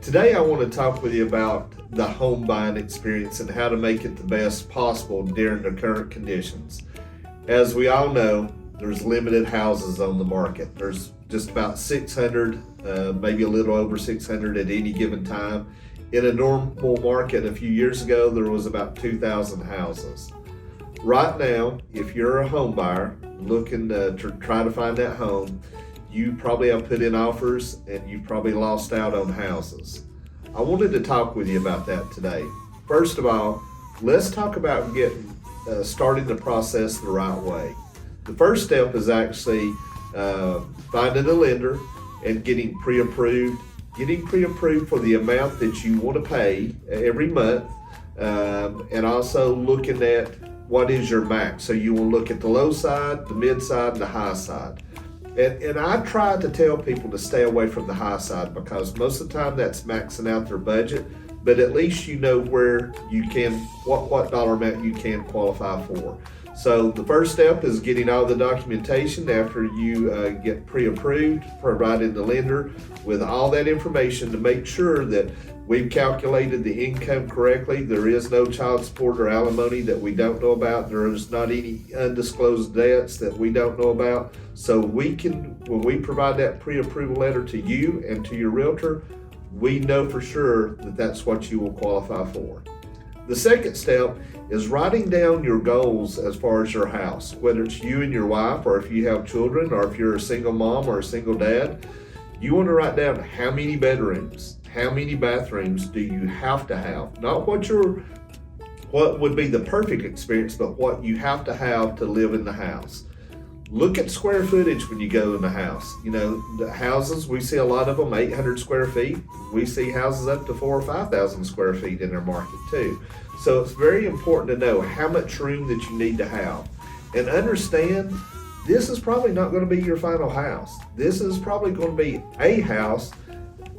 Today I want to talk with you about the home buying experience and how to make it the best possible during the current conditions. As we all know, there's limited houses on the market. There's just about 600, maybe a little over 600 at any given time. In a normal market a few years ago, there was about 2,000 houses. Right now, if you're a home buyer looking to try to find that home, you probably have put in offers and you probably lost out on houses. I wanted to talk with you about that today. First of all, let's talk about starting the process the right way. The first step is actually finding a lender and getting pre-approved. Getting pre-approved for the amount that you want to pay every month, and also looking at what is your max. So you will look at the low side, the mid side, and the high side. And I try to tell people to stay away from the high side because most of the time that's maxing out their budget, but at least you know where you can, what dollar amount you can qualify for. So the first step is getting all the documentation after you get pre-approved, providing the lender with all that information to make sure that we've calculated the income correctly. There is no child support or alimony that we don't know about. There is not any undisclosed debts that we don't know about. So we can, when we provide that pre-approval letter to you and to your realtor, we know for sure that that's what you will qualify for. The second step is writing down your goals as far as your house, whether it's you and your wife, or if you have children, or if you're a single mom or a single dad. You want to write down how many bedrooms, how many bathrooms do you have to have? Not what would be the perfect experience, but what you have to live in the house. Look at square footage when you go in the house. You know, the houses, we see a lot of them 800 square feet. We see houses up to 4,000 or 5,000 square feet in their market too. So it's very important to know how much room that you need to have. And understand, this is probably not going to be your final house. This is probably going to be a house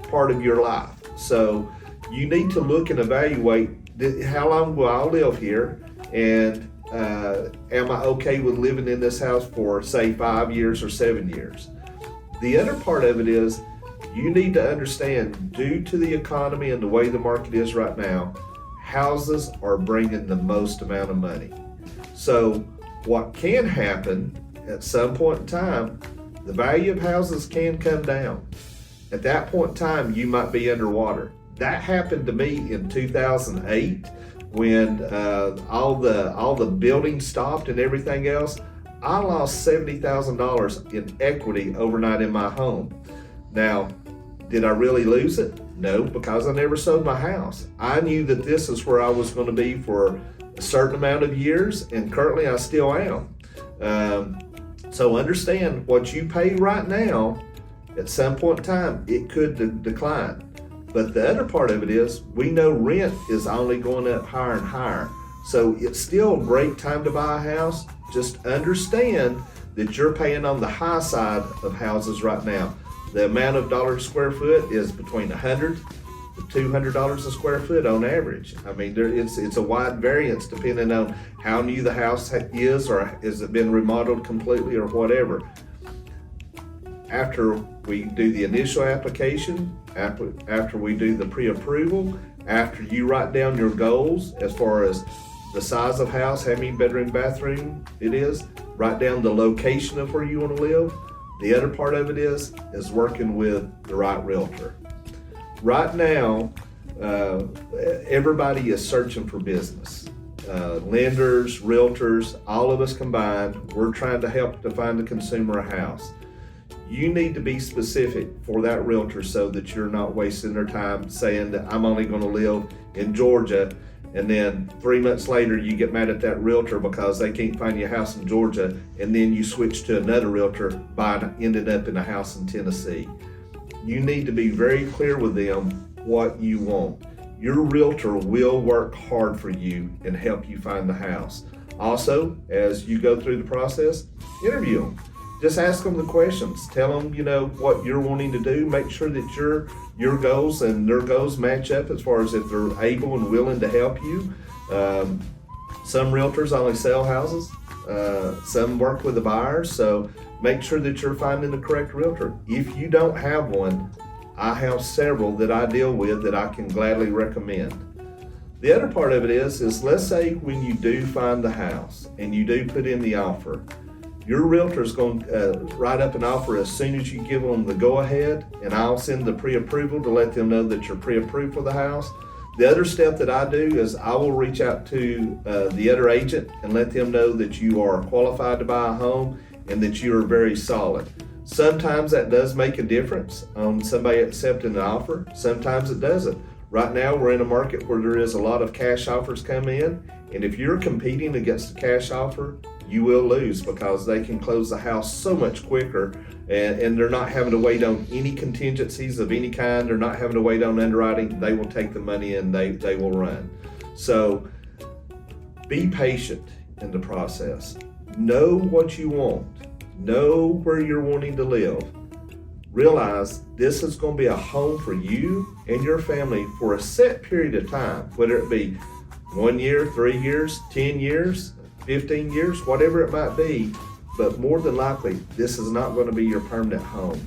part of your life. So you need to look and evaluate how long will I live here, and am I okay with living in this house for say 5 years or 7 years? The other part of it is you need to understand, due to the economy and the way the market is right now, houses are bringing the most amount of money. So what can happen at some point in time, the value of houses can come down. At that point in time, you might be underwater. That happened to me in 2008 when all the building stopped and everything else. I lost $70,000 in equity overnight in my home. Now, did I really lose it? No, because I never sold my house. I knew that this is where I was going to be for a certain amount of years, and currently I still am. So understand, what you pay right now, at some point in time, it could decline. But the other part of it is, we know rent is only going up higher and higher. So it's still a great time to buy a house. Just understand that you're paying on the high side of houses right now. The amount of dollars square foot is between $100 to $200 a square foot on average. I mean, it's a wide variance depending on how new the house is, or has it been remodeled completely or whatever. After we do the initial application, after we do the pre-approval, after you write down your goals as far as the size of house, how many bedroom, bathroom it is, write down the location of where you want to live. The other part of it is working with the right realtor. Right now, everybody is searching for business. Lenders, realtors, all of us combined, we're trying to help to find the consumer a house. You need to be specific for that realtor so that you're not wasting their time saying that I'm only going to live in Georgia, and then 3 months later you get mad at that realtor because they can't find you a house in Georgia, and then you switch to another realtor ended up in a house in Tennessee. You need to be very clear with them what you want. Your realtor will work hard for you and help you find the house. Also, as you go through the process, interview them. Just ask them the questions. Tell them, what you're wanting to do. Make sure that your goals and their goals match up as far as if they're able and willing to help you. Some realtors only sell houses. Some work with the buyers. So make sure that you're finding the correct realtor. If you don't have one, I have several that I deal with that I can gladly recommend. The other part of it is let's say when you do find the house and you do put in the offer, your realtor is going to write up an offer as soon as you give them the go-ahead, and I'll send the pre-approval to let them know that you're pre-approved for the house. The other step that I do is I will reach out to the other agent and let them know that you are qualified to buy a home and that you are very solid. Sometimes that does make a difference on somebody accepting an offer. Sometimes it doesn't. Right now we're in a market where there is a lot of cash offers come in, and if you're competing against a cash offer, you will lose because they can close the house so much quicker, and they're not having to wait on any contingencies of any kind. They're not having to wait on underwriting. They will take the money and they will run. So be patient in the process. Know what you want. Know where you're wanting to live. Realize this is going to be a home for you and your family for a set period of time, whether it be 1 year, 3 years, 10 years, 15 years, whatever it might be. But more than likely, this is not going to be your permanent home.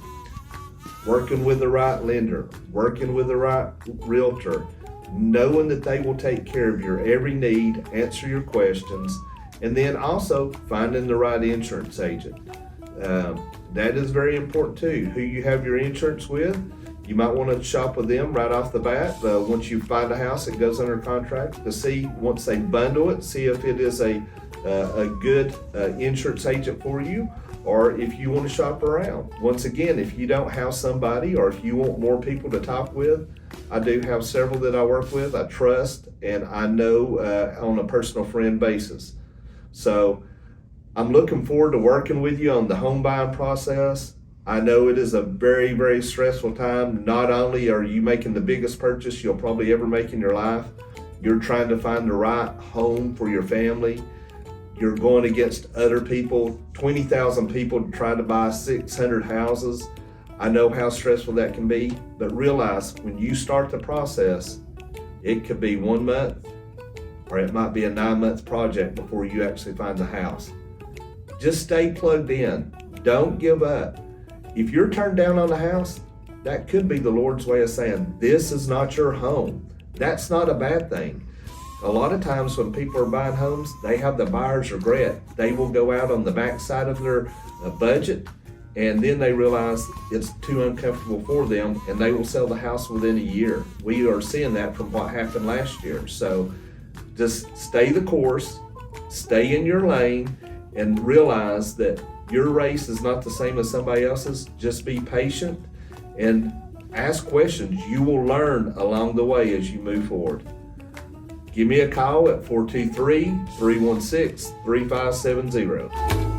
Working with the right lender, working with the right realtor, knowing that they will take care of your every need, answer your questions, and then also finding the right insurance agent. That is very important too. Who you have your insurance with, you might want to shop with them right off the bat. Once you find a house that goes under contract, to see once they bundle it, see if it is a good insurance agent for you, or if you want to shop around. Once again, if you don't have somebody, or if you want more people to talk with, I do have several that I work with, I trust, and I know on a personal friend basis. So I'm looking forward to working with you on the home buying process. I know it is a very, very stressful time. Not only are you making the biggest purchase you'll probably ever make in your life, you're trying to find the right home for your family. You're going against other people, 20,000 people to try to buy 600 houses. I know how stressful that can be, but realize when you start the process, it could be 1 month, or it might be a 9-month project before you actually find the house. Just stay plugged in. Don't give up. If you're turned down on the house, that could be the Lord's way of saying, this is not your home. That's not a bad thing. A lot of times when people are buying homes, they have the buyer's regret. They will go out on the backside of their budget, and then they realize it's too uncomfortable for them, and they will sell the house within a year. We are seeing that from what happened last year. So just stay the course, stay in your lane, and realize that your race is not the same as somebody else's. Just be patient and ask questions. You will learn along the way as you move forward. Give me a call at 423-316-3570.